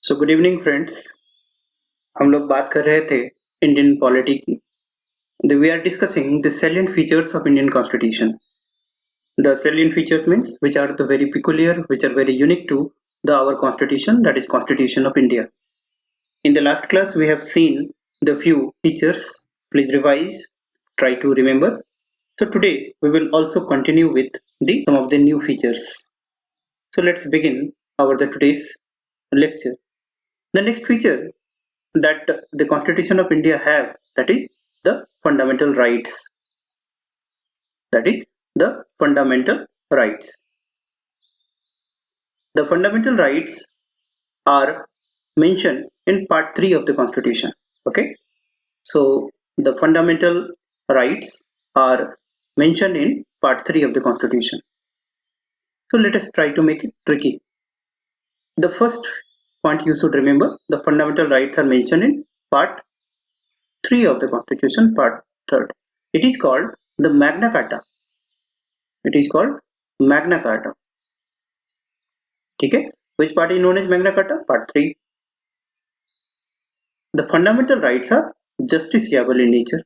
So good evening friends. हम लोग बात कर रहे थे इंडियन पॉलिटी की। We are discussing the salient features of Indian Constitution. The salient features means which are the very peculiar, which are very unique to the our constitution, that is Constitution of India. In the last class we have seen the few features. Please revise, try to remember. So today we will also continue with the some of the new features. So let's begin the today's lecture. The next feature that the Constitution of India have, that is the fundamental rights. That is the fundamental rights. The fundamental rights are mentioned in part 3 of the Constitution. Okay, so the fundamental rights are mentioned in part 3 of the Constitution. So let us try to make it tricky. The first point you should remember, the fundamental rights are mentioned in part 3 of the Constitution, part 3rd. It is called the Magna Carta. It is called Magna Carta. ठीक है, which part is known as Magna Carta? Part 3. The fundamental rights are justiciable in nature.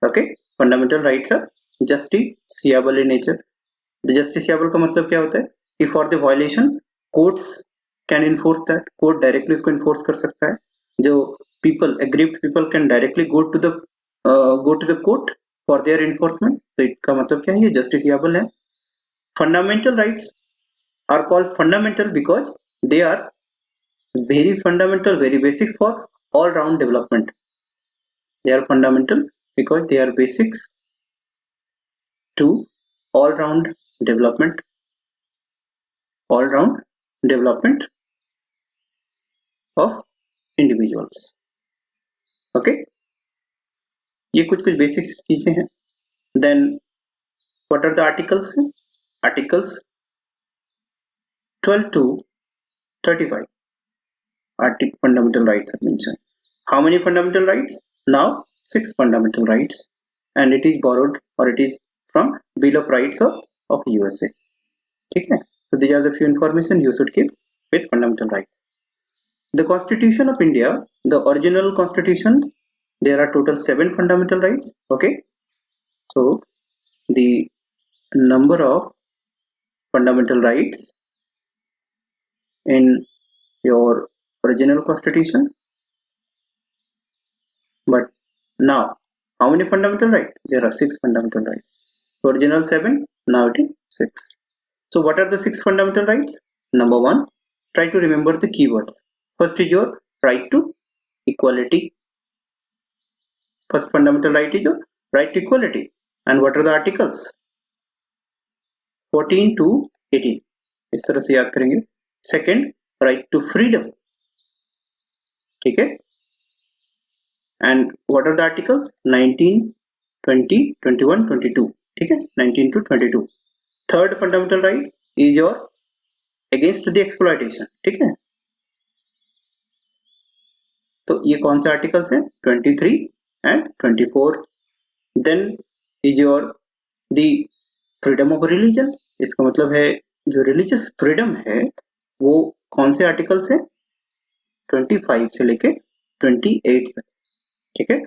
Okay, fundamental rights are justiciable in nature. The justiciable का मतलब क्या होता है? If for the violation, courts can enforce that. Court directly इसको enforce कर सकता है. जो people, aggrieved people can directly go to the court for their enforcement. तो इसका मतलब क्या है? ये justiciable है. Fundamental rights are called fundamental because they are very fundamental, very basic for all round development. They are fundamental because they are basics to all round development, all round development of individuals. Okay, ये कुछ basic चीजें हैं. Then what are the articles? Articles 12 to 35 fundamental rights are mentioned. How many fundamental rights? Now 6 fundamental rights, and it is borrowed, or it is from Bill of Rights of USA. ठीक है, so these are the few information you should keep with fundamental rights. The Constitution of India, the original Constitution, there are total 7 fundamental rights. Okay, so the number of fundamental rights in your original Constitution, but now how many fundamental rights? There are 6 fundamental rights. Original 7, now it is 6. So what are the 6 fundamental rights? Number 1, try to remember the keywords. First is your right to equality. First fundamental right is your right to equality. And what are the articles? 14 to 18. इस तरह से याद करेंगे. Second, right to freedom. ठीक है. And what are the articles? 19, 20, 21, 22. ठीक है, 19 to 22. Third fundamental right is your against the exploitation. ठीक है, तो ये कौन से आर्टिकल्स हैं? 23 and 24. Then is your the freedom of religion. इसका मतलब है जो religious freedom है वो कौन से आर्टिकल्स हैं? 25 से लेके 28 तक. ठीक है.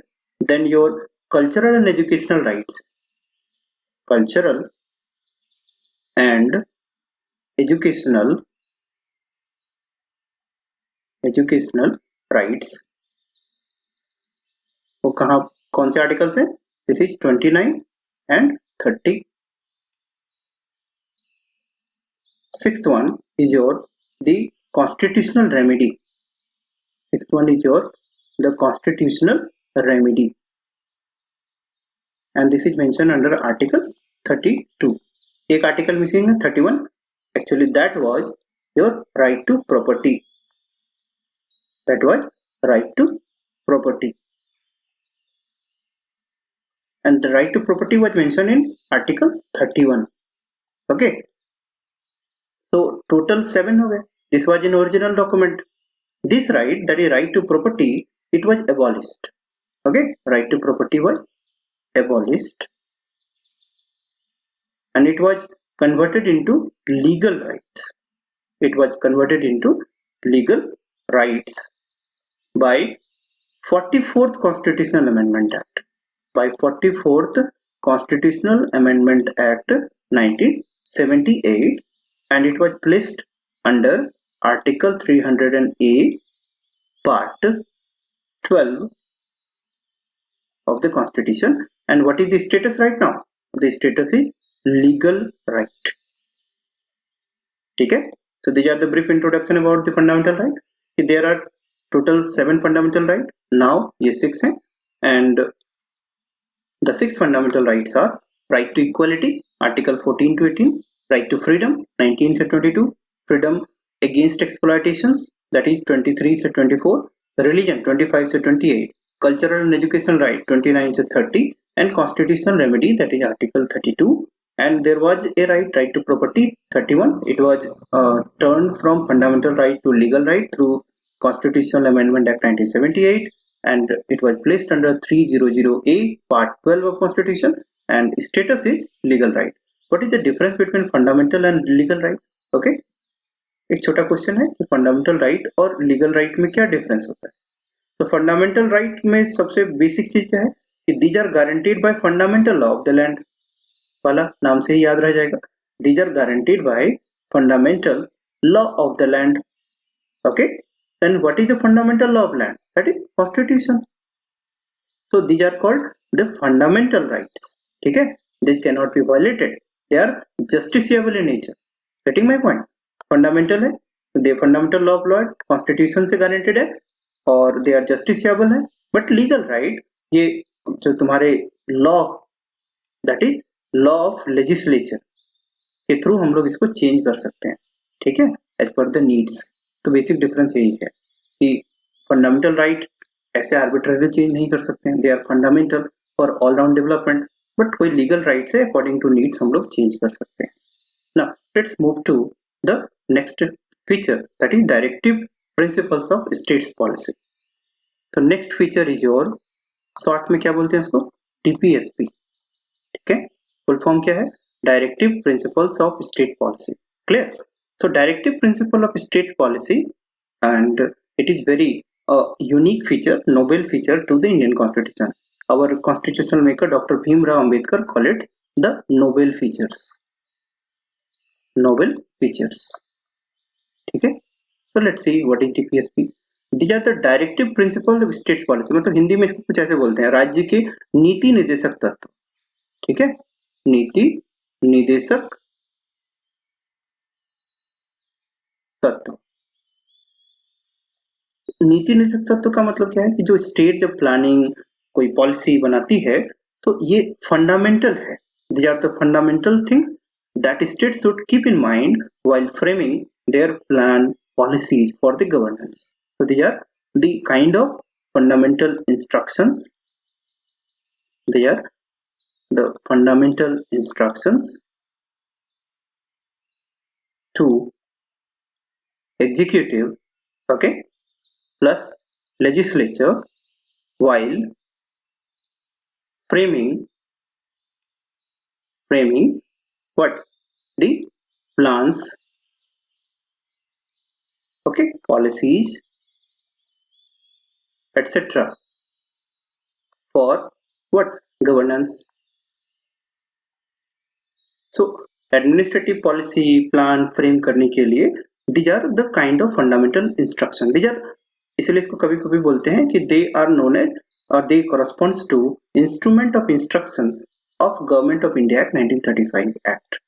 Then your cultural and educational rights. Cultural and educational rights वो कहाँ कौन से आर्टिकल्स हैं? This is 29 and 30. Sixth one is your the constitutional remedy. Sixth one is your the constitutional remedy, and this is mentioned under article 32. एक article missing है 31. Actually that was your right to property. That was right to property, and the right to property was mentioned in article 31. Okay, so total 7 हो गए. This was in original document. This right, that is right to property, it was abolished. Okay, right to property was abolished and it was converted into legal rights. It was converted into legal rights by 44th Constitutional Amendment Act. By 44th Constitutional Amendment Act 1978, and it was placed under Article 300A Part 12 of the Constitution. And what is the status right now? The status is legal right. ठीक है? So these are the brief introduction about the fundamental right. There are total 7 fundamental right. Now ये 6 हैं, and the 6 fundamental rights are right to equality, Article 14 to 18, right to freedom, 19 से 22, freedom against exploitations, that is 23 से 24, religion 25 से 28, cultural and educational right 29 से 30, and constitutional remedy, that is Article 32. And there was a right to property 31. It was turned from fundamental right to legal right through Constitutional Amendment Act 1978, and it was placed under 300A Part 12 of Constitution, and status is legal right. What is the difference between fundamental and legal right? Okay, एक छोटा question है कि fundamental right और legal right में क्या difference होता है. तो फंडामेंटल राइट में सबसे बेसिक चीज क्या है कि these are guaranteed by fundamental law of the land. वाला नाम से ही याद रह जाएगा. These are guaranteed by fundamental law of the land. Okay, then what is the fundamental law of land? That is constitution. So these are called the fundamental rights. ठीक है, these cannot be violated. They are justiciable in nature. Getting my point? Fundamental है, the fundamental law of land constitution से guaranteed है और they are justiciable है. But legal right, ये जो तुम्हारे law, that is law of legislature के through हम लोग इसको चेंज कर सकते हैं. ठीक है, as per the needs. तो बेसिक डिफरेंस यही है कि फंडामेंटल राइट ऐसे आर्बिट्रेरी चेंज नहीं कर सकते हैं. They are fundamental for all round development. But कोई लीगल राइट से अकॉर्डिंग टू नीड्स हम लोग चेंज कर सकते हैं. Now let's move to the next feature, that is directive principles of states policy. तो next feature is your, short में क्या बोलते हैं इसको, DPSP. ठीक है, फुल फॉर्म क्या है, directive principles of state policy. Clear? So directive principle of state policy, and it is very unique feature, novel feature to the Indian Constitution. Our constitutional maker Dr. Bhim Rao Ambedkar call it the novel features. Novel features. ठीक है, so let's see what is DPSP. These are the directive principle of state policy. मतलब हिंदी में इसको कुछ ऐसे बोलते हैं, राज्य के नीति निर्देशक तत्व. ठीक है, नीति निर्देशक तत्व. नीति निर्देशक तत्व का मतलब क्या है कि जो स्टेट जब प्लानिंग कोई पॉलिसी बनाती है तो ये फंडामेंटल है. These are the fundamental things that state should keep in mind while framing their plan policies for the governance. So these are the kind of fundamental instructions. They are the fundamental instructions to executive, okay, plus legislature while framing what, the plans, okay, policies, etc. for what, governance. So administrative policy plan frame करने के लिए these are the kind of fundamental instruction. These are, इसलिए इसको कभी कभी बोलते हैं कि they are known as or they corresponds to instrument of instructions of Government of India Act 1935 Act.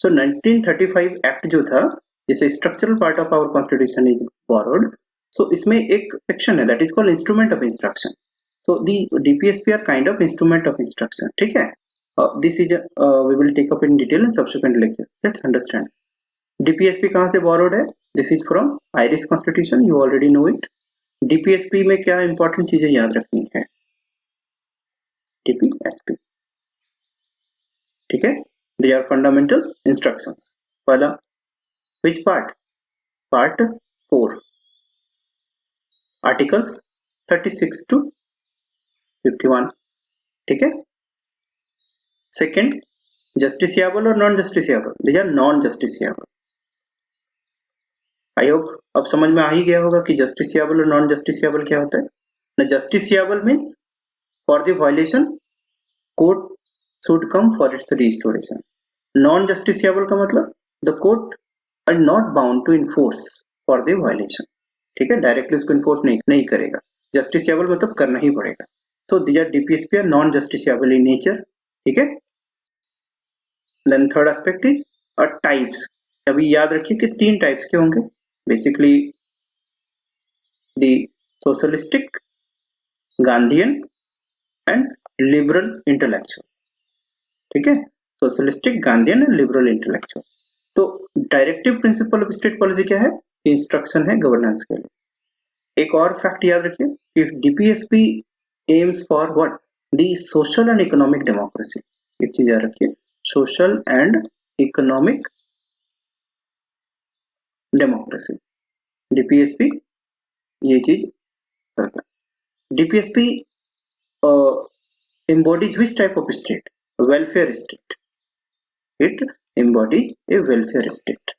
So 1935 Act जो था, जैसे structural part of our constitution is borrowed. So इसमें एक section है that is called instrument of instruction. So the DPSP are kind of instrument of instruction. ठीक है, this is we will take up in detail in subsequent lecture. Let's understand. DPSP कहाँ से borrowed है? This is from Irish Constitution. You already know it. DPSP में क्या important चीजें याद रखनी है? DPSP, ठीक है? They are fundamental instructions. पहला, which part? Part 4. Articles 36 to 51. ठीक है? Second, justiciable or non-justiciable? These are non-justiciable. I hope अब समझ में आ ही गया होगा कि जस्टिसिएबल और नॉन जस्टिसिएबल क्या होता है ना। Justiciable means for the violation court should come for its restoration. Non justiciable का मतलब the court are not bound to enforce for the violation, ठीक है, डायरेक्टली उसको इन्फोर्स नहीं करेगा। जस्टिसिएबल मतलब करना ही पड़ेगा। So these are DPSP are non-justiciable in nature, ठीक है। Then third aspect is types। अभी याद रखिए कि 3 टाइप्स के होंगे basically, the socialistic, Gandhian and liberal intellectual, ठीक है। Socialistic, Gandhian and liberal intellectual. तो directive principle of state policy क्या है? इंस्ट्रक्शन है गवर्नेंस के लिए। एक और फैक्ट याद रखिए कि DPSP aims for what? The social and economic democracy। एक चीज याद रखिए, social and economic democracy, DPSP ये चीज करता है। DPSP embodies which type of state? Welfare state। It embodies a welfare state।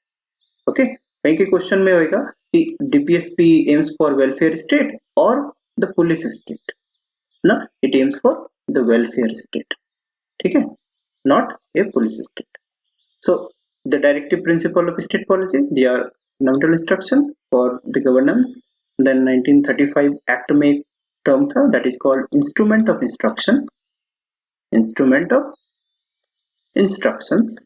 Okay, कहीं के क्वेश्चन में होगा कि DPSP aims for welfare state or the police state? No, it aims for the welfare state, ठीक है, not a police state। So the directive principle of state policy, they are fundamental instruction for the governance। Then 1935 act में एक term था that is called instrument of instruction, instrument of instructions।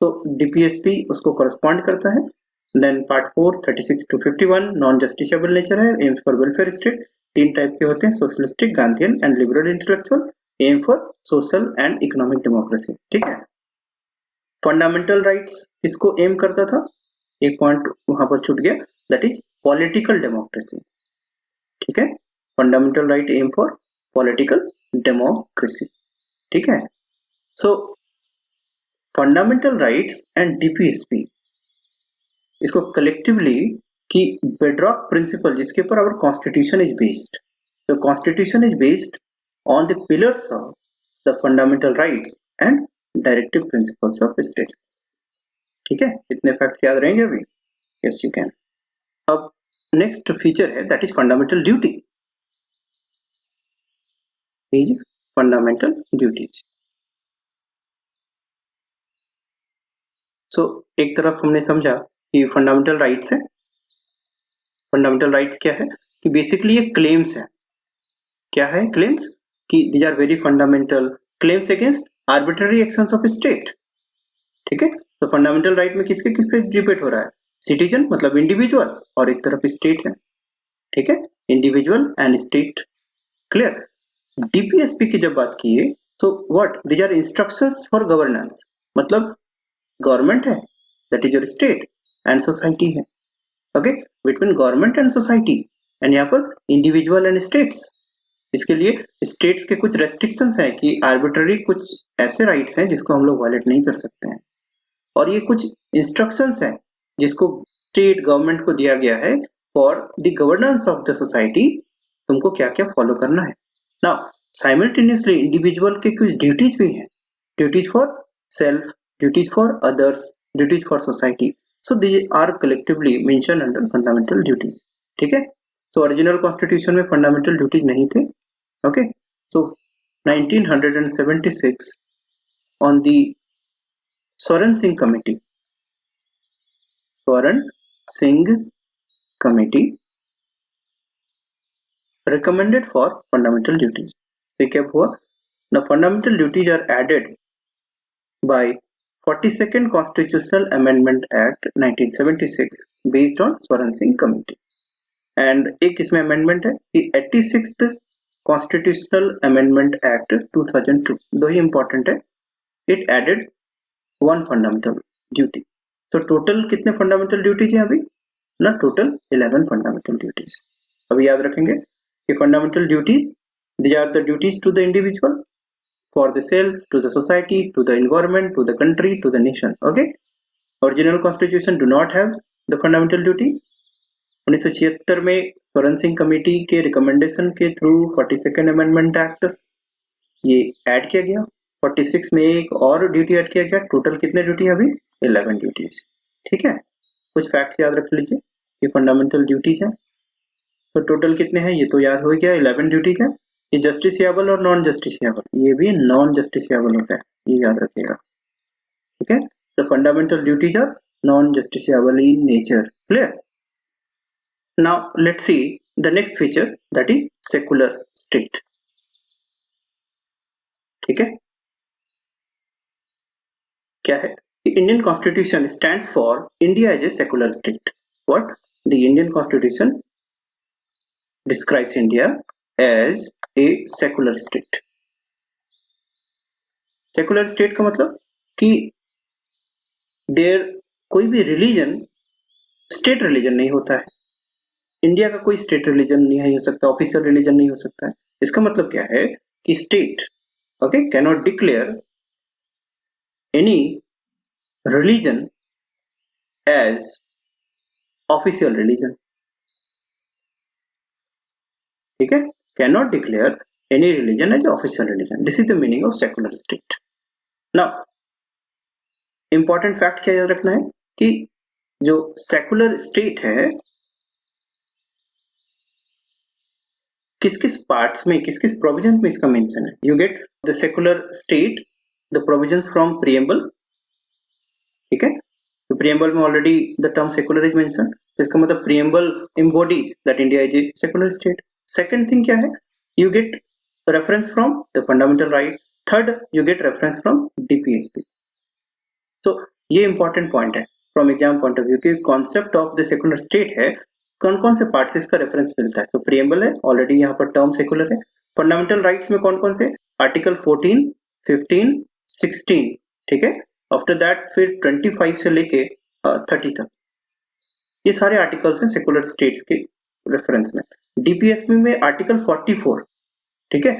तो DPSP उसको correspond करता है। Then part 4 36 to 51 non justiciable nature है, aims for welfare state. 3 type के होते हैं, socialistic, Gandhian and liberal intellectual, aim for social and economic democracy, ठीक है। फंडामेंटल राइट्स इसको एम करता था, एक पॉइंट वहां पर छूट गया, दैट इज पॉलिटिकल डेमोक्रेसी, ठीक है। Fundamental right aim for political democracy, ठीक है। So fundamental rights and DPSP इसको कलेक्टिवली कि बेडरॉक प्रिंसिपल जिसके ऊपर our constitution is based. The constitution is based on the pillars of the fundamental rights and directive principles of state, ठीक है। इतने facts याद रहेंगे अभी? Yes you can. अब नेक्स्ट फीचर है that is fundamental duty, is fundamental duties. So एक तरफ हमने समझा कि फंडामेंटल राइट्स है। फंडामेंटल राइट्स क्या है कि बेसिकली ये क्लेम्स है। क्या है क्लेम्स? कि these are very fundamental claims against arbitrary actions of state, ठीक है। तो फंडामेंटल राइट में किसके किस पे डिबेट हो रहा है? सिटीजन मतलब इंडिविजुअल, और एक तरफ स्टेट है, ठीक है, individual and state, clear. DPSP की जब बात की तो what these are instructions for governance, मतलब गवर्नमेंट है that is your state and society है, okay, between government and society, and यहाँ पर इंडिविजुअल एंड स्टेट्स। इसके लिए स्टेट्स के कुछ रेस्ट्रिक्शंस हैं कि आर्बिट्ररी कुछ ऐसे राइट्स हैं जिसको हम लोग वायलेट नहीं कर सकते हैं, और ये कुछ इंस्ट्रक्शंस हैं जिसको स्टेट गवर्नमेंट को दिया गया है for the governance of the society, तुमको क्या क्या फॉलो करना है। नाउ साइमल्टेनियसली इंडिविजुअल के कुछ ड्यूटीज भी हैं, duties for self, duties for others, duties for society. So they are collectively mention under fundamental duties, ठीक है। सो ओरिजिनल कॉन्स्टिट्यूशन में फंडामेंटल ड्यूटीज नहीं थे, okay. So 1976 on the Swaran Singh committee, Swaran Singh committee recommended for fundamental duties। तो क्या हुआ? The fundamental duties are added by 42nd Constitutional Amendment Act 1976 based on Swaran Singh committee. And एक इसमें अमेंडमेंट है कि 86th Constitutional Amendment Act 2002, दो ही इंपॉर्टेंट है। It added 1 fundamental duty. तो टोटल कितने फंडामेंटल ड्यूटीज हैं अभी ना? Total 11 fundamental duties. अभी याद रखेंगे कि fundamental duties, these are the duties to the individual, for the self, to the society, to the environment, to the country, to the nation, okay। original constitution do not have the fundamental duty। 1976 में Swaran Singh committee के recommendation के through 42nd amendment act ये add किया गया, 46 में एक और duty add किया गया, टोटल कितने ड्यूटी है अभी 11 ड्यूटीज। ठीक है, कुछ फैक्ट्स याद रख लीजिए ये फंडामेंटल ड्यूटीज है। तो टोटल कितने हैं ये तो याद हो गया, 11 ड्यूटीज है। ये जस्टिसिएबल और नॉन जस्टिसिएबल, ये भी नॉन जस्टिसिएबल होता है, ये याद रखिएगा। ठीक है, the fundamental duties are non justiciable in nature. Clear? Now let's see the next feature, that is secular state. ठीक है, क्या है? Indian constitution stands for India as a secular state. What? The Indian constitution describes India as a secular state. Secular state का मतलब कि there कोई भी religion state religion नहीं होता है। इंडिया का कोई स्टेट रिलीजन नहीं हो सकता, ऑफिशियल रिलीजन नहीं हो सकता है। इसका मतलब क्या है कि state okay can not declare any religion as official religion. ठीक है, can not declare any religion as official religion. This is the meaning of secular state. Now important fact क्या याद रखना है कि जो सेकुलर स्टेट है किस किस पार्ट्स में, किस किस प्रोविजन में इसका मेंशन है। You get the secular state the provisions from preamble. ठीक है, तो प्रीएम्बल में already the term secular is mention, इसका मतलब preamble embodies that India is a secular state. Second thing क्या है, you get reference from the fundamental right. Third, you get reference from DPSP. तो ये इंपॉर्टेंट पॉइंट है from exam point of view कि concept of the secular state है, कौन कौन से पार्ट से इसका रेफरेंस मिलता है। तो प्रीएम्बल है, ऑलरेडी यहाँ पर टर्म सेकुलर है। फंडामेंटल राइट्स में कौन कौन से, आर्टिकल 14, 15, 16। ठीक है, आफ्टर दैट फिर 25 से लेके 30 तक ये सारे आर्टिकल्स हैं सेकुलर स्टेट्स के रेफरेंस में। डीपीएसपी में आर्टिकल 44, ठीक है,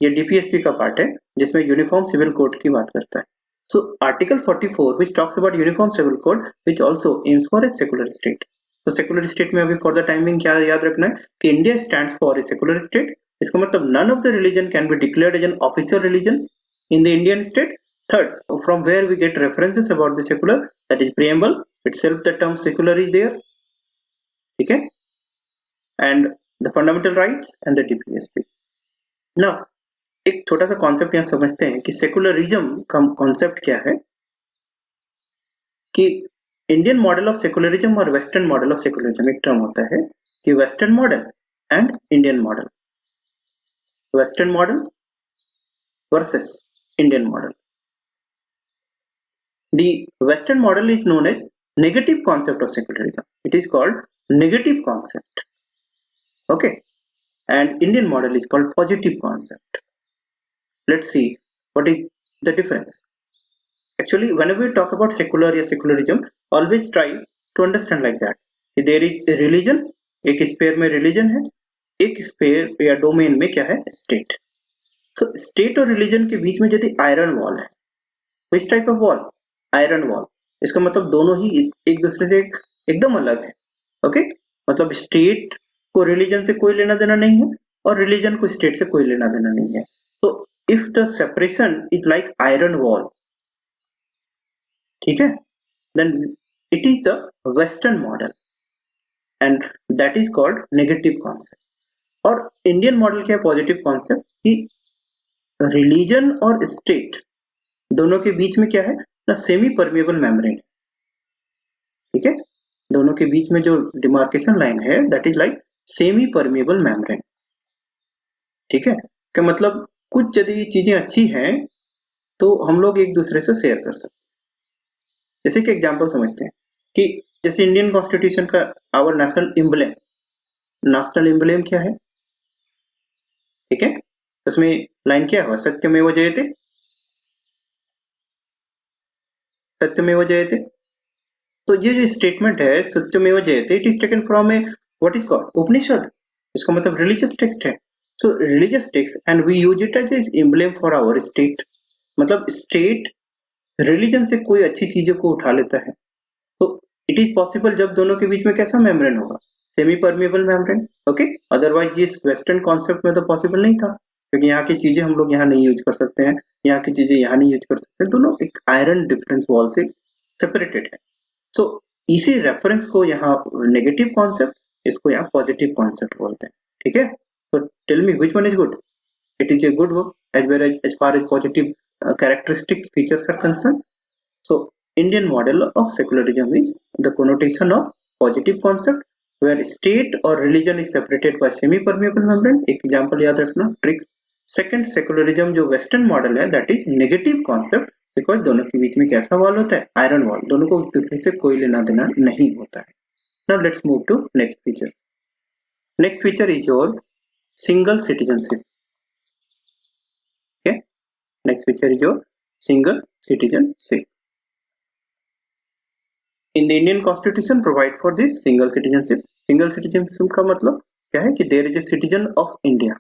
ये डीपीएसपी का पार्ट है जिसमें यूनिफॉर्म सिविल कोड की बात करता है। So Article 44 which talks about Uniform Civil Code which also aims for a secular state. तो सेकुलर स्टेट में अभी फॉर द टाइमिंग क्या याद रखना है कि India stands for a secular state. इसका मतलब none of the religion can be declared as an official religion in the Indian state. Third, from where we get references about the secular, that is preamble itself, the term secular is there। ठीक है, and the fundamental rights and the DPSP. Now एक छोटा सा concept यहाँ समझते हैं कि secularism का कॉन्सेप्ट क्या है, कि इंडियन मॉडल ऑफ सेकुलरिज्म और वेस्टर्न मॉडल ऑफ सेकुलरिज्म एक टर्म होता है कि western model and Indian model, western model versus Indian model. The western model is known as negative concept of secularism, it is called negative concept, okay, and Indian model is called positive concept. Let's see what is the difference. Actually, whenever we talk about secular or secularism, always try to understand like that. There is a religion, एक spare में religion है, एक spare या domain में क्या है, state. सो state और religion के बीच में यदि आयरन वॉल है, which type of wall, iron wall, इसका मतलब दोनों ही एक दूसरे से एकदम अलग है। ओके, मतलब स्टेट को रिलीजन से कोई लेना देना नहीं है और रिलीजन को स्टेट से कोई लेना देना नहीं है। तो if the separation is like iron wall, ठीक है, then it is the western model and that is called negative concept। और इंडियन मॉडल क्या है, पॉजिटिव कॉन्सेप्ट, कि रिलीजन और स्टेट दोनों के बीच में क्या है ना, सेमी परमिएबल मेम्ब्रेन। ठीक है, दोनों के बीच में जो डिमार्केशन लाइन है that is like semi permeable membrane. ठीक है, क्या मतलब कुछ यदि चीजें अच्छी हैं तो हम लोग एक दूसरे से शेयर कर सकते हैं। जैसे कि एग्जांपल समझते हैं कि जैसे इंडियन कॉन्स्टिट्यूशन का आवर नेशनल एम्ब्लेम क्या है, ठीक है, उसमें लाइन क्या हुआ, सत्यमेव जयते, सत्यमेव जयते। तो ये जो स्टेटमेंट है सत्यमेव जयते, it is taken from a what is called Upanishad. इसका मतलब रिलीजियस टेक्स्ट है। So religious text and we use it as emblem for our state. मतलब स्टेट रिलीजन से कोई अच्छी चीजों को उठा लेता है तो इट इज पॉसिबल जब दोनों के बीच में कैसा मेम्ब्रेन होगा, semi permeable membrane. Okay, otherwise ये वेस्टर्न कॉन्सेप्ट में तो पॉसिबल नहीं था। क्योंकि यहाँ की चीजें हम लोग यहाँ नहीं यूज कर सकते हैं, यहाँ की चीजें यहाँ नहीं यूज कर सकते, दोनों एक आयरन डिफरेंस वॉल से सेपरेटेड है। सो इसी रेफरेंस को यहाँ नेगेटिव कॉन्सेप्ट, इसको यहाँ पॉजिटिव कॉन्सेप्ट बोलते हैं, ठीक है। तो tell me which one is good? It is a good work as far as positive characteristics features are concerned. So Indian model of secularism is the connotation of positive concept where state or religion is separated by semi-permeable membrane. एक example याद रखना tricks. Second secularism जो western model है that is negative concept because दोनों के बीच में कैसा wall होता है? आयरन वॉल, दोनों को एक दूसरे से कोई लेना देना नहीं होता है। Now let's move to next feature. Next feature is your single citizenship. Okay, next feature is your single citizenship. In the Indian Constitution provide for this single citizenship. Single citizenship का मतलब क्या है कि there is a citizen of India,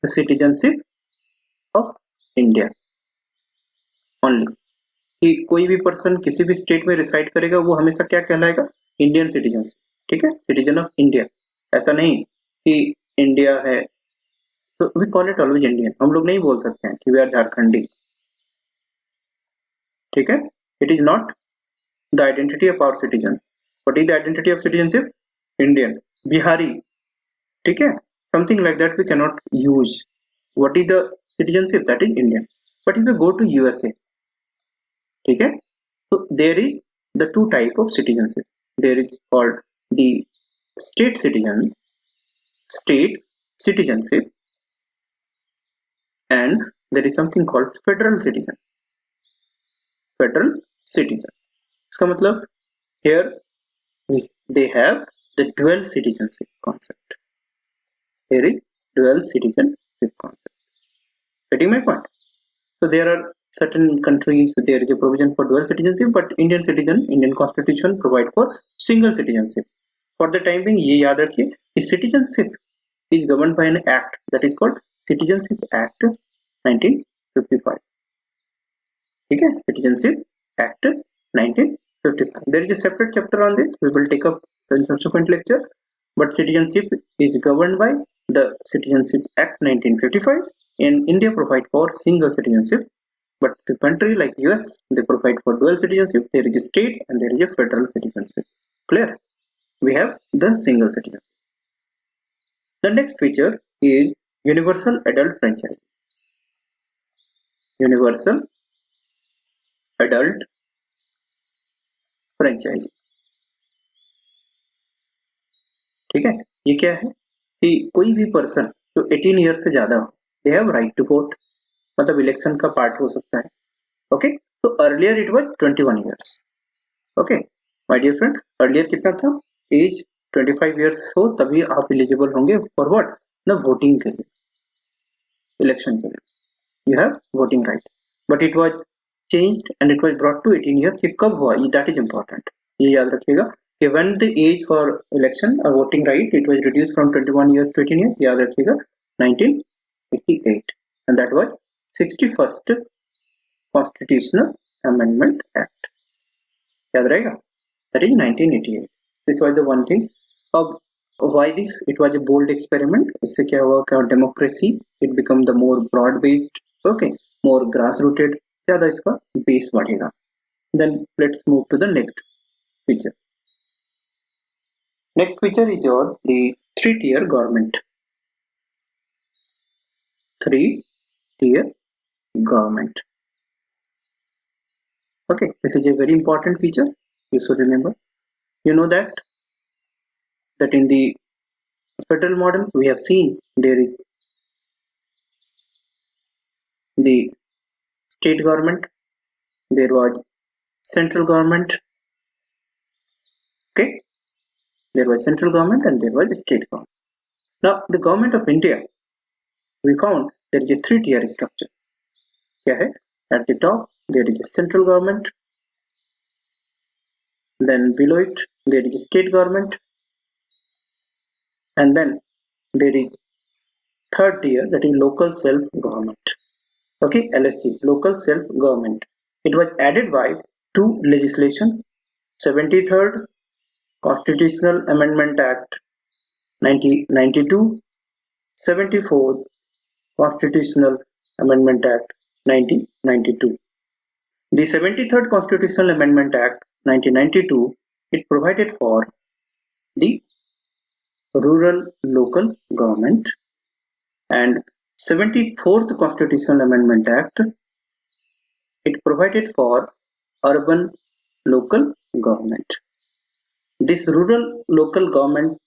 the citizenship of India only. कि कोई भी person किसी भी स्टेट में रिसाइड करेगा वो हमेशा क्या कहलाएगा? इंडियन सिटीजन, ठीक है, सिटीजन ऑफ इंडिया। ऐसा नहीं कि इंडिया है तो we call it always Indian, हम लोग नहीं बोल सकते हैं कि वी आर झारखंडी, ठीक है। It is not the identity of our citizen. What is the identity of citizenship? Indian, Bihari, ठीक है, something like that we cannot use. What is the citizenship? That is Indian. But if you go to USA, ठीक है, so there is the two type of citizenship. There is called the state citizenship, and there is something called federal citizen. इसका मतलब here they have the dual citizenship concept. There is dual citizenship concept. Getting my point? So there are certain countries there is a provision for dual citizenship, but Indian Constitution provide for single citizenship. For the time being, ये याद रखिए कि citizenship is governed by an act that is called Citizenship Act 1955. ठीक है, Citizenship Act 1955. There is a separate chapter on this. We will take up in subsequent lecture. But citizenship is governed by the Citizenship Act 1955. In India, provide for single citizenship. But the country like US, they provide for dual citizenship. There is a state and there is a federal citizenship. Clear? We have the single citizenship. The next feature is universal adult franchise. Universal adult franchise, ठीक है। ये क्या है कि कोई भी person जो 18 year से ज्यादा हो, they have right to vote, मतलब इलेक्शन का पार्ट हो सकता है। ओके, तो earlier it was 21 years. Okay my dear friend, earlier कितना था? एज 25 इयर्स हो तभी आप एलिजिबल होंगे फॉर व्हाट? द वोटिंग के लिए, इलेक्शन के लिए, you have voting right. But it was changed and it was brought to 18 years. ये कब हुआ? that is important, ये याद रखिएगा कि when the age for election or voting right it was reduced from 21 years to 18 years, याद रखिएगा 1988, and that was 61st Constitutional Amendment Act, याद रहेगा, that is 1988. This was the one thing. अब why this? It was a bold experiment. इससे क्या हुआ कि democracy it become the more broad based, okay, more grass rooted, ज्यादा इसका base बढ़ेगा। Then let's move to the next feature. Next feature is your the three-tier government. Three-tier government. Okay, this is a very important feature. You should remember. You know that in the federal model we have seen there is the state government, there was central government, okay, there was central government and there was state government. Now the government of India, we found there is a three-tier structure. क्या है? At the top there is a central government, then below it there is a state government, and then there is third tier, that is local self government. Okay, LSG, local self government. It was added by two legislation, 73rd Constitutional Amendment Act 1992, 74th Constitutional Amendment Act 1992. The 73rd Constitutional Amendment Act 1992, it provided for the rural local government, and 74th Constitutional Amendment Act, it provided for urban local government. This rural local government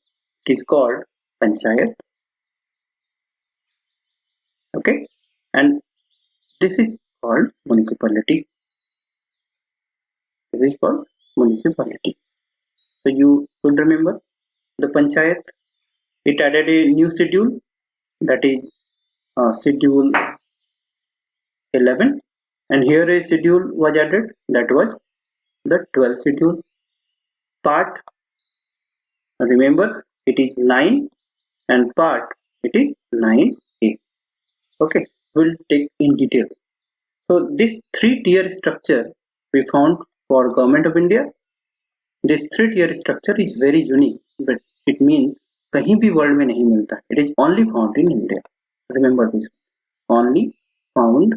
is called panchayat, okay, and this is called municipality. This is called municipality. So you should remember the panchayat. It added a new schedule, that is schedule 11, and here a schedule was added, that was the 12th schedule. Part, remember, it is 9, and part, it is 9A. Okay, we'll take in details. So this 3-tier structure we found for Government of India. This 3-tier structure is very unique, but it means कहीं भी world में नहीं मिलता. It is only found in India. Remember this. Only found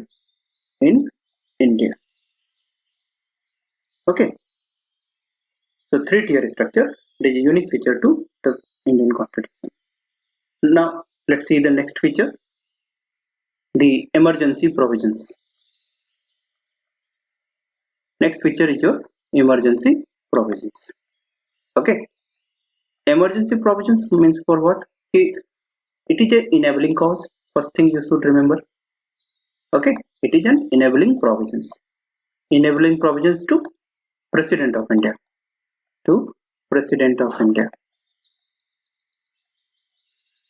in India. Okay. So 3-tier structure, it is a unique feature to the Indian Constitution. Now let's see the next feature, the emergency provisions. Next feature is your emergency provisions. Okay. Emergency provisions means for what? It is an enabling cause. First thing you should remember. Okay. It is an enabling provisions. Enabling provisions to President of India. To President of India.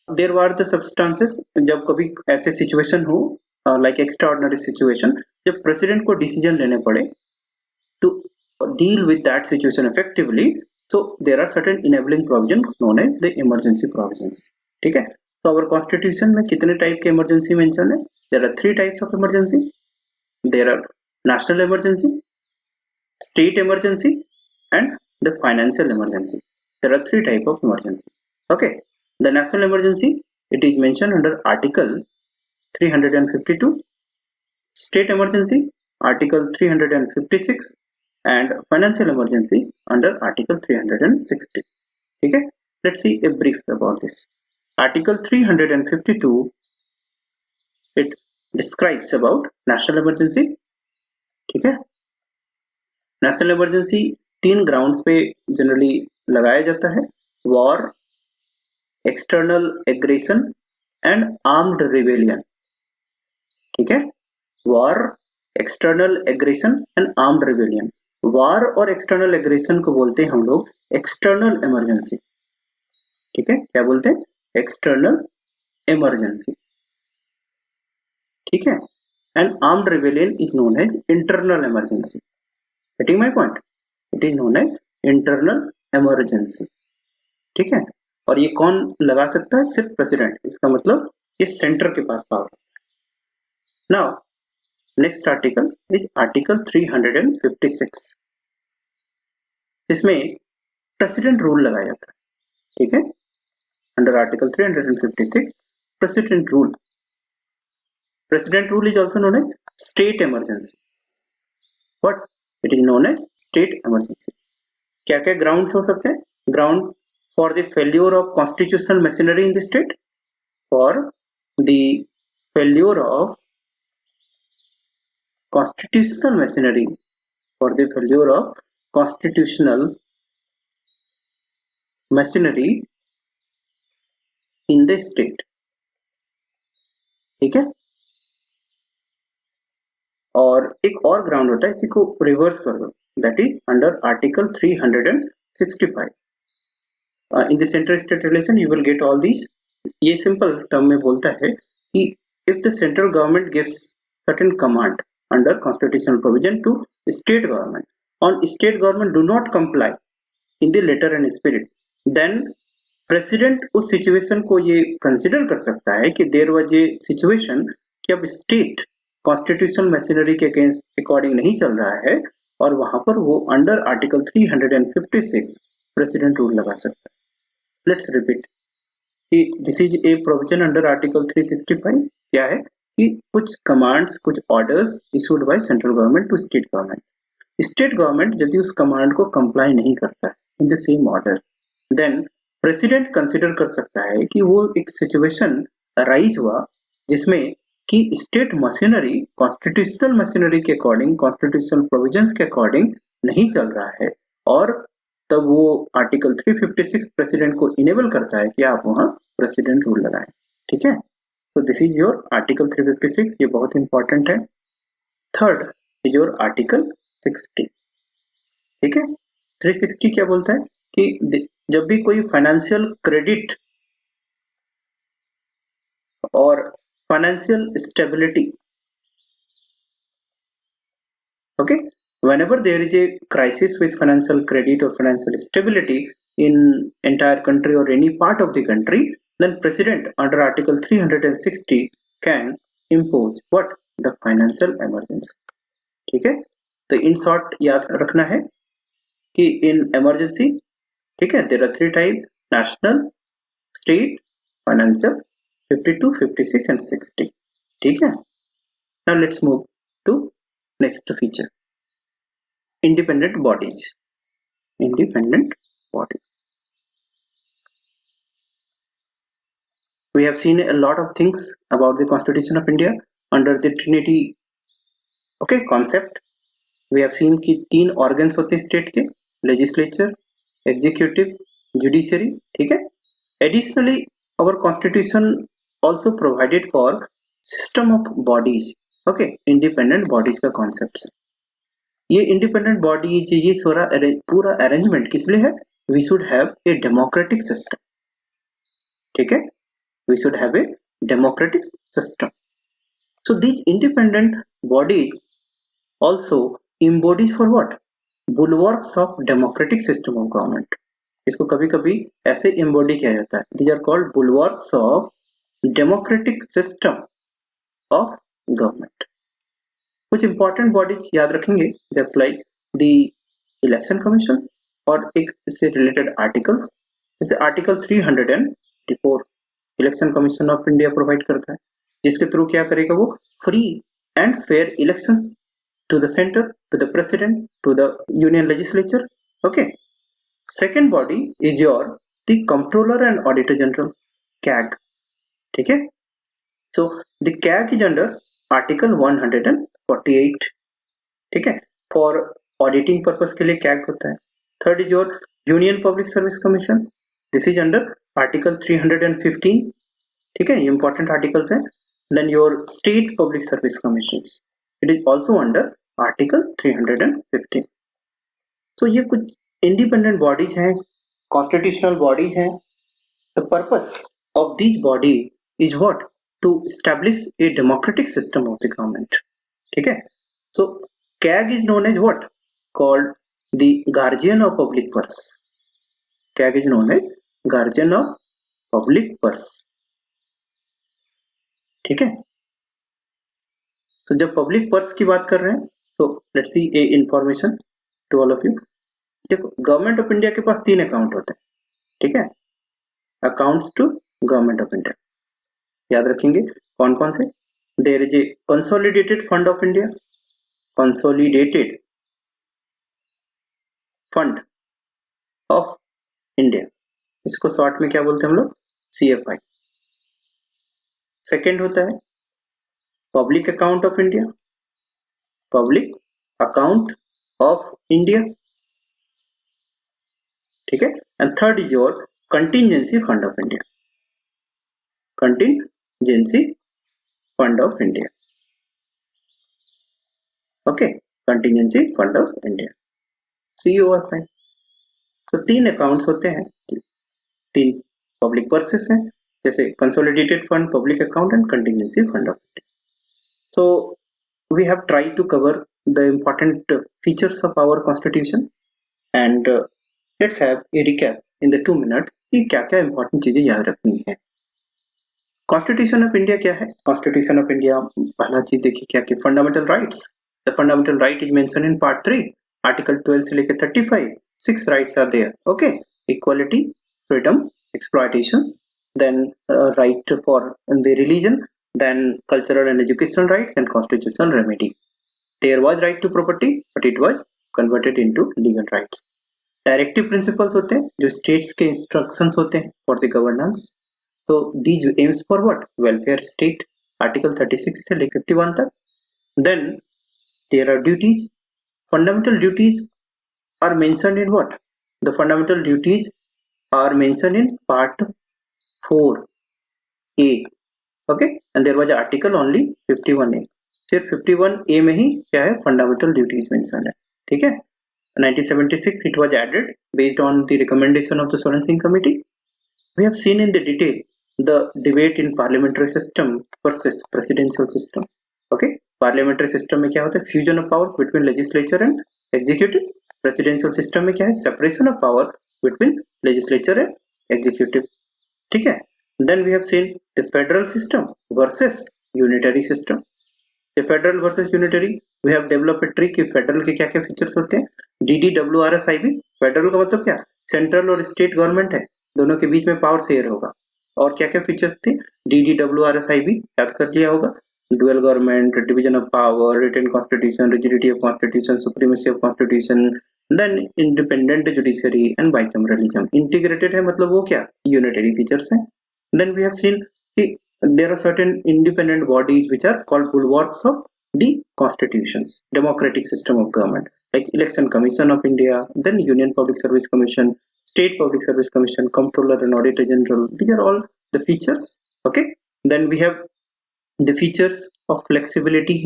There were the substances जब कभी ऐसे situation हो like extraordinary situation, जब president को decision लेने पड़े to deal with that situation effectively, so there are certain enabling provisions known as the emergency provisions. ठीक है. तो our constitution में कितने टाइप के emergency mention है? There are 3 types of emergency. There are national emergency, state emergency, and the financial emergency. There are 3 types of emergency. Okay. The national emergency, it is mentioned under Article 352, state emergency Article 356, and financial emergency under Article 360. Okay, let's see a brief about this. Article 352, it describes about national emergency. ठीक है, national emergency 3 grounds पे generally लगाया जाता है: war, external aggression, and armed rebellion. ठीक है, war, external aggression and armed rebellion. वार और external aggression को बोलते हैं हम लोग एक्सटर्नल इमरजेंसी. ठीक है, क्या बोलते हैं? External emergency. ठीक है, and armed rebellion is known as internal emergency. Getting my point? It is known as internal emergency. ठीक है, और ये कौन लगा सकता है? सिर्फ प्रेसिडेंट. इसका मतलब ये सेंटर के पास power. Now next article is article 356. इसमें प्रेसिडेंट रूल लगाया जाता है. ठीक है, under article 356 president rule. President rule is also known as state emergency. What? It is known as state emergency. क्या क्या ग्राउंड्स हो सकते हैं? Ground for the failure of constitutional machinery in the state, for the failure of constitutional machinery, for the failure of constitutional machinery in the state. ठीक है, और एक और ग्राउंड होता है, इसी को रिवर्स कर दो, that is under article 365. In the central state relation you will get all these. ये सिंपल टर्म में बोलता है कि if the central government gives certain command under constitutional provision to state government, on state government do not comply in the letter and spirit, then president उस situation को ये consider कर सकता है कि there was a situation कि अब state constitutional machinery के against according नहीं चल रहा है, और वहां पर वो under article 356 president rule लगा सकता है. Let's repeat. This is a provision under article 365. क्या है कि कुछ कमांड्स, कुछ orders issued by central government to state government, state government यदि उस कमांड को कंप्लाई नहीं करता है in the same order, then president consider कर सकता है कि वो एक सिचुएशन अराइज हुआ जिसमें कि स्टेट मशीनरी कॉन्स्टिट्यूशनल मशीनरी के अकॉर्डिंग, कॉन्स्टिट्यूशनल प्रोविजंस के अकॉर्डिंग नहीं चल रहा है, और तब वो आर्टिकल 356 प्रेसिडेंट को इनेबल करता है कि आप वहां प्रेसिडेंट रूल लगाएं। ठीक है, तो दिस इज योर आर्टिकल 356, ये बहुत इंपॉर्टेंट है। Third is your article 60। ठीक है, 360 क्या बोलता है कि जब भी कोई फाइनेंशियल क्रेडिट और financial stability, okay, whenever there is a crisis with financial credit or financial stability in entire country or any part of the country, then president under article 360 can impose what, the financial emergency। ठीक है, तो in short याद रखना है कि इन emergency, ठीक है, there are three type, national, state, financial, 52, 56 and 60। ठीक है, now let's move to next feature, independent bodies। Independent bodies, we have seen a lot of things about the Constitution of India under the Trinity, okay, concept। we have seen कि तीन organs होते हैं state के, legislature, executive, judiciary। ठीक है, additionally our constitution also provided for system of bodies, okay, independent bodies का concept है। ये independent bodies, ये पूरा arrangement किस लिए है, we should have a democratic system। ठीक है, we should have a democratic system। So these independent bodies also embodies for what, bulwarks of democratic system of government। इसको कभी कभी ऐसे embody किया जाता है, these are called bulwarks of democratic system of government। कुछ important bodies याद रखेंगे, just like the election commissions, और एक इससे related articles, जैसे article 304 election commission of India provide करता है, जिसके थ्रू क्या करेगा वो, free and fair elections to the centre, to the president, to the union legislature. Okay, second body is your the controller and auditor general, CAG. ठीक है, so the CAG is under article 148। ठीक है, for auditing purpose के लिए CAG होता है। Third is your union public service commission, this is under article 315। ठीक है, ये इंपॉर्टेंट आर्टिकल्स हैं। Then your state public service commission, it is also under article 315। So ये कुछ इंडिपेंडेंट बॉडीज हैं, कॉन्स्टिट्यूशनल बॉडीज हैं। The purpose of this body is what, to establish a democratic system of the government. ठीक है, so CAG is known as what, called the guardian of public purse. CAG is known as guardian of public purse. ठीक है, तो जब public purse की बात कर रहे हैं तो let's see a information to all of you. देखो, गवर्नमेंट ऑफ इंडिया के पास तीन अकाउंट होते हैं। ठीक है, accounts to government of India, याद रखेंगे कौन कौन से। There is a consolidated fund of India, consolidated fund of India, इसको शॉर्ट में क्या बोलते हैं हम लोग, CFI। सेकेंड होता है public account of India, public account of India. ठीक है, and third is your contingency fund of India, contingency fund of India. Okay, contingency fund of India, COFI। तो तीन अकाउंट्स होते हैं, तीन पब्लिक पर्सेस हैं, जैसे consolidated fund, public account and contingency fund of India. So we have tried to cover the important features of our constitution, and let's have a recap in the 2 minutes कि क्या क्या important चीजें याद रखनी है। Constitution of India क्या है, constitution of India पहला चीज देखिए क्या कि fundamental rights. The fundamental right is mention in part 3, article 12 से लेकर 35, 6 rights are there. Okay, equality, freedom, exploitations, then right for the religion, then cultural and educational rights and constitutional remedy. There was right to property, but it was converted into legal rights. Directive principles होते हैं जो states के instructions होते हैं for the governance. तो these aims for what? Welfare state. Article 36 से लेकर 51 तक. Then there are duties. Fundamental duties are mentioned in what? The fundamental duties are mentioned in part 4A. Okay, and there was article only 51A. सिर्फ 51A में ही क्या है? Fundamental duties mention है. ठीक है. 1976 it was added based on the recommendation of the Soren Singh committee. We have seen in the detail the debate in parliamentary system versus presidential system. Okay, parliamentary system में क्या होता है? Fusion of powers between legislature and executive. Presidential system में क्या है? Separation of power between legislature and executive. ठीक है. Then we have seen the federal system versus unitary system. The federal versus unitary, we have developed a trick कि federal के क्या क्या features होते हैं. DDWRSIB. फेडरल का मतलब क्या? सेंट्रल और स्टेट गवर्नमेंट है, दोनों के बीच में पावर शेयर होगा. और क्या क्या फीचर्स थे? DDWRSIB याद कर लिया होगा. Dual government, division of power, written constitution, rigidity of constitution, supremacy of constitution, then independent judiciary and bicameralism. Integrated है मतलब वो क्या? यूनिटरी फीचर्स हैं. देन वी हैव सीन कि there are certain independent bodies which are called bulwarks of the constitutions, democratic system of government, like Election Commission of India, then Union Public Service Commission, State Public Service Commission, Comptroller and Auditor General. These are all the features. Okay, then we have the features of flexibility.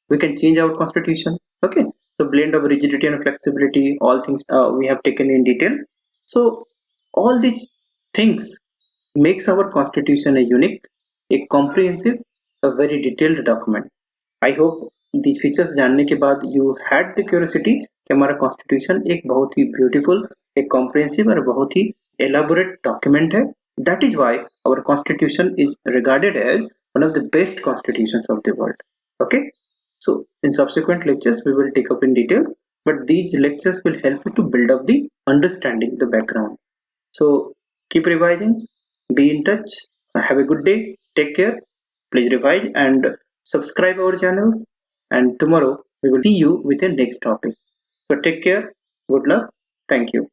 We can change our constitution. Okay, so blend of rigidity and flexibility, all things we have taken in detail. So all these things makes our constitution a unique, a comprehensive, a very detailed document. I hope these features जानने के बाद you had the curiosity कि हमारा constitution एक बहुत ही beautiful, एक comprehensive और बहुत ही elaborate document है. That is why our constitution is regarded as one of the best constitutions of the world. Okay, so in subsequent lectures we will take up in details, but these lectures will help you to build up the understanding, the background. So keep revising, be in touch, have a good day, take care, please revise and subscribe our channels, and tomorrow we will see you with the next topic. So take care, good luck, thank you.